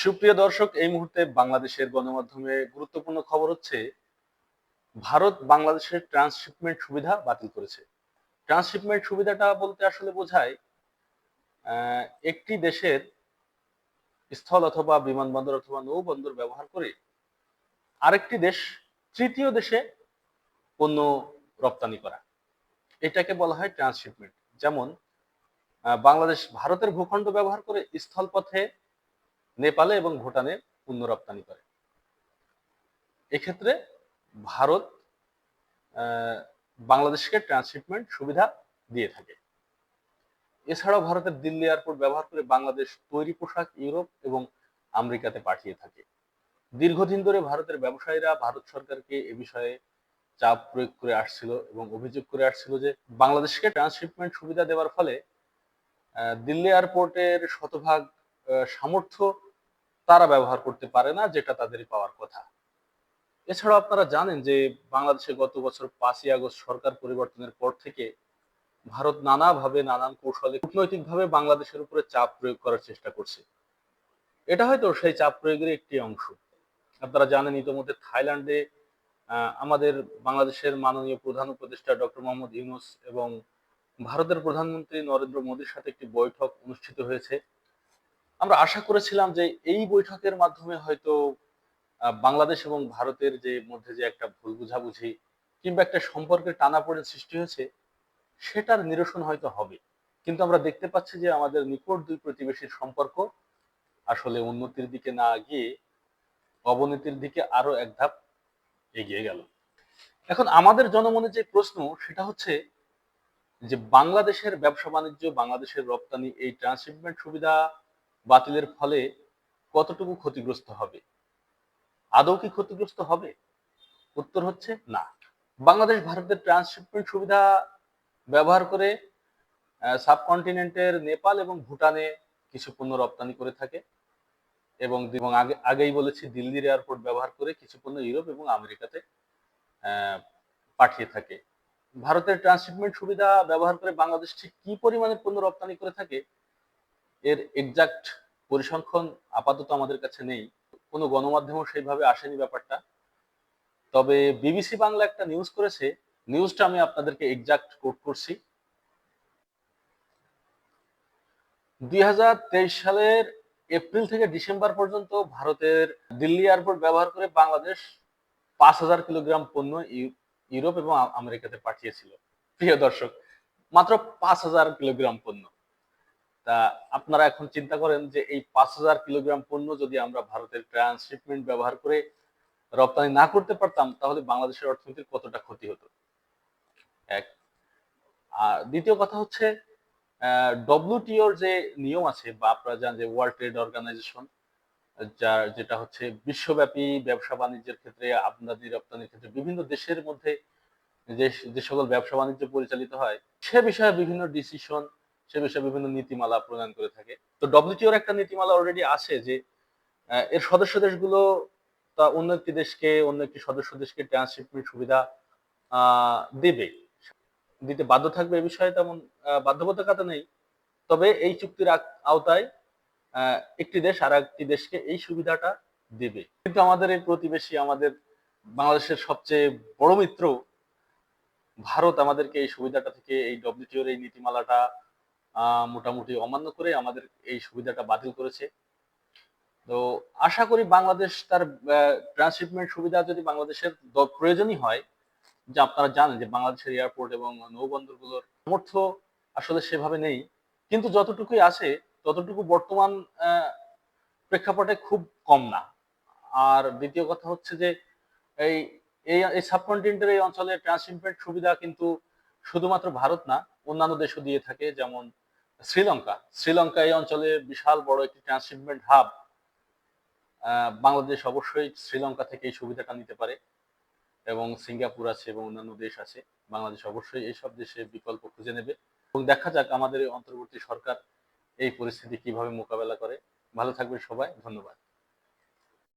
সুপ্রিয় দর্শক, এই মুহূর্তে বাংলাদেশের গণমাধ্যমে গুরুত্বপূর্ণ খবর হচ্ছে ভারত বাংলাদেশের ট্রান্সশিপমেন্ট সুবিধা বাতিল করেছে। ট্রান্সশিপমেন্ট সুবিধাটা বলতে আসলে বোঝায় একটি দেশের স্থল অথবা বিমানবন্দর অথবা নৌবন্দর ব্যবহার করে আরেকটি দেশ তৃতীয় দেশে পণ্য রপ্তানি করা। এটাকে বলা হয় ট্রান্সশিপমেন্ট। যেমন বাংলাদেশ ভারতের ভূখণ্ড ব্যবহার করে স্থলপথে নেপালে এবং ভুটানে পণ্য রপ্তানি করে। এক্ষেত্রে ভারত বাংলাদেশকে ট্রান্সশিপমেন্ট সুবিধা দিয়ে থাকে। এছাড়াও ভারতের দিল্লি এয়ারপোর্ট ব্যবহার করে বাংলাদেশ তৈরি পোশাক ইউরোপ এবং আমেরিকাতে পাঠিয়ে থাকে। দীর্ঘদিন ধরে ভারতের ব্যবসায়ীরা ভারত সরকারকে এ বিষয়ে চাপ প্রয়োগ করে আসছিল এবং অভিযোগ করে আসছিল যে বাংলাদেশকে ট্রান্সশিপমেন্ট সুবিধা দেওয়ার ফলে দিল্লি এয়ারপোর্টের শতভাগ সামর্থ্য তারা ব্যবহার করতে পারে না, যেটা তাদের পাওয়ার কথা। এছাড়াও আপনারা জানেন যে বাংলাদেশে গত বছর 5ই আগস্ট সরকার পরিবর্তনের পর থেকে ভারত নানাভাবে নানান কৌশলে কূটনৈতিকভাবে বাংলাদেশের উপরে চাপ প্রয়োগ করার চেষ্টা করছে। এটা হয়তো সেই চাপ প্রয়োগের একটি অংশ। আপনারা জানেন ইতোমধ্যে থাইল্যান্ডে আমাদের বাংলাদেশের মাননীয় প্রধান উপদেষ্টা ডক্টর মোহাম্মদ ইউনূস এবং ভারতের প্রধানমন্ত্রী নরেন্দ্র মোদীর সাথে একটি বৈঠক অনুষ্ঠিত হয়েছে। আমরা আশা করেছিলাম যে এই বৈঠকের মাধ্যমে হয়তো বাংলাদেশ এবং ভারতের যে মধ্যে যে একটা ভুল বুঝাবুঝি কিংবা একটা সম্পর্কের টানাপোড়েন সৃষ্টি হয়েছে সেটার নিরসন হয়তো হবে। কিন্তু আমরা দেখতে পাচ্ছি যে আমাদের নিকট দুই প্রতিবেশীর সম্পর্ক আসলে উন্নতির দিকে না গিয়ে অবনতির দিকে আরো এক ধাপ এগিয়ে গেল। এখন আমাদের জনমনে যে প্রশ্ন সেটা হচ্ছে যে বাংলাদেশের ব্যবসা বাণিজ্য, বাংলাদেশের রপ্তানি এই ট্রান্সশিপমেন্ট সুবিধা বাতিলের ফলে কতটুকু ক্ষতিগ্রস্ত হবে? আদৌ কি ক্ষতিগ্রস্ত হবে? উত্তর হচ্ছে না। বাংলাদেশ ভারতের ট্রান্সশিপমেন্ট সুবিধা ব্যবহার করে সাবকন্টিনেন্টের নেপাল এবং ভুটানে কিছু পণ্য রপ্তানি করে থাকে এবং আগেই বলেছি দিল্লির এয়ারপোর্ট ব্যবহার করে কিছু পণ্য ইউরোপ এবং আমেরিকাতে পাঠিয়ে থাকে। ভারতের ট্রান্সশিপমেন্ট সুবিধা ব্যবহার করে বাংলাদেশ ঠিক কি পরিমাণে পণ্য রপ্তানি করে থাকে এর এক্সাক্ট পরিসংখ্যান আপাতত আমাদের কাছে নেই। কোনো গণমাধ্যমেও সেইভাবে আসেনি ব্যাপারটা। তবে বিবিসি বাংলা একটা নিউজ করেছে, নিউজটা আমি আপনাদেরকে এক্সাক্ট কোট করছি। 2023 সালের এপ্রিল থেকে ডিসেম্বর পর্যন্ত ভারতের দিল্লি এয়ারপোর্ট ব্যবহার করে বাংলাদেশ 5,000 কিলোগ্রাম পণ্য ইউরোপ এবং আমেরিকাতে পাঠিয়েছিল। প্রিয় দর্শক, মাত্র 5,000 কিলোগ্রাম পণ্য। তা আপনারা এখন চিন্তা করেন যে এই 5,000 কিলোগ্রাম পণ্য যদি আমরা ভারতের ট্রান্সশিপমেন্ট ব্যবহার করে রপ্তানি না করতে পারতাম তাহলে বাংলাদেশের অর্থনীতির কতটা ক্ষতি হতো। এক। আর দ্বিতীয় কথা হচ্ছে ডব্লিউটিওর যে নিয়ম আছে বা আপনারা জানেন যে ওয়ার্ল্ড ট্রেড অর্গানাইজেশন, যেটা হচ্ছে বিশ্বব্যাপী ব্যবসা বাণিজ্যের ক্ষেত্রে আমদানি রপ্তানির ক্ষেত্রে বিভিন্ন দেশের মধ্যে যে সকল ব্যবসা বাণিজ্য পরিচালিত হয় সে বিষয়ে বিভিন্ন ডিসিশন, সে বিষয়ে বিভিন্ন নীতিমালা প্রণয়ন করে থাকে। তো ডব্লিউটিওর একটা নীতিমালা অলরেডি আছে যে এর সদস্য দেশগুলো তা অন্য একটি সদস্য দেশকে ট্রান্সশিপমেন্ট সুবিধা দেবে, দিতে বাধ্য থাকবে। এ বিষয়ে তেমন বাধ্যবাধকতা নেই। তবে এই চুক্তির আওতায় একটি দেশ আর একটি দেশকে এই সুবিধাটা দেবে। কিন্তু আমাদের এই প্রতিবেশী, আমাদের বাংলাদেশের সবচেয়ে বড় মিত্র ভারত আমাদেরকে এই সুবিধাটা থেকে, এই ডব্লিউটিওর এই নীতিমালাটা মোটামুটি অমান্য করে আমাদের এই সুবিধাটা বাতিল করেছে। তো আশা করি বাংলাদেশ তার ট্রান্সশিপমেন্ট সুবিধা যদি বাংলাদেশের প্রয়োজনই হয়, যে আপনারা জানেন যে বাংলাদেশের এয়ারপোর্ট এবং নৌবন্দরগুলোর সামর্থ্য আসলে সেভাবে নেই, কিন্তু যতটুকুই আছে ততটুকু বর্তমান প্রেক্ষাপটে খুব কম না। আর দ্বিতীয় কথা হচ্ছে যে এই এই সাবকন্টিনেন্টের এই অঞ্চলে ট্রান্সশিপমেন্ট সুবিধা কিন্তু শুধুমাত্র ভারত না, অন্যান্য দেশও দিয়ে থাকে। যেমন শ্রীলঙ্কা এই অঞ্চলে বিশাল বড় একটি ট্রান্সশিপমেন্ট হাব। বাংলাদেশ অবশ্যই শ্রীলঙ্কা থেকে এই সুবিধাটা নিতে পারে এবং সিঙ্গাপুর আছে এবং অন্যান্য দেশ আছে। বাংলাদেশ অবশ্যই এইসব দেশে বিকল্প খুঁজে নেবে এবং দেখা যাক আমাদের এই অন্তর্বর্তী সরকার এই পরিস্থিতি কিভাবে মোকাবেলা করে। ভালো থাকবেন সবাই, ধন্যবাদ।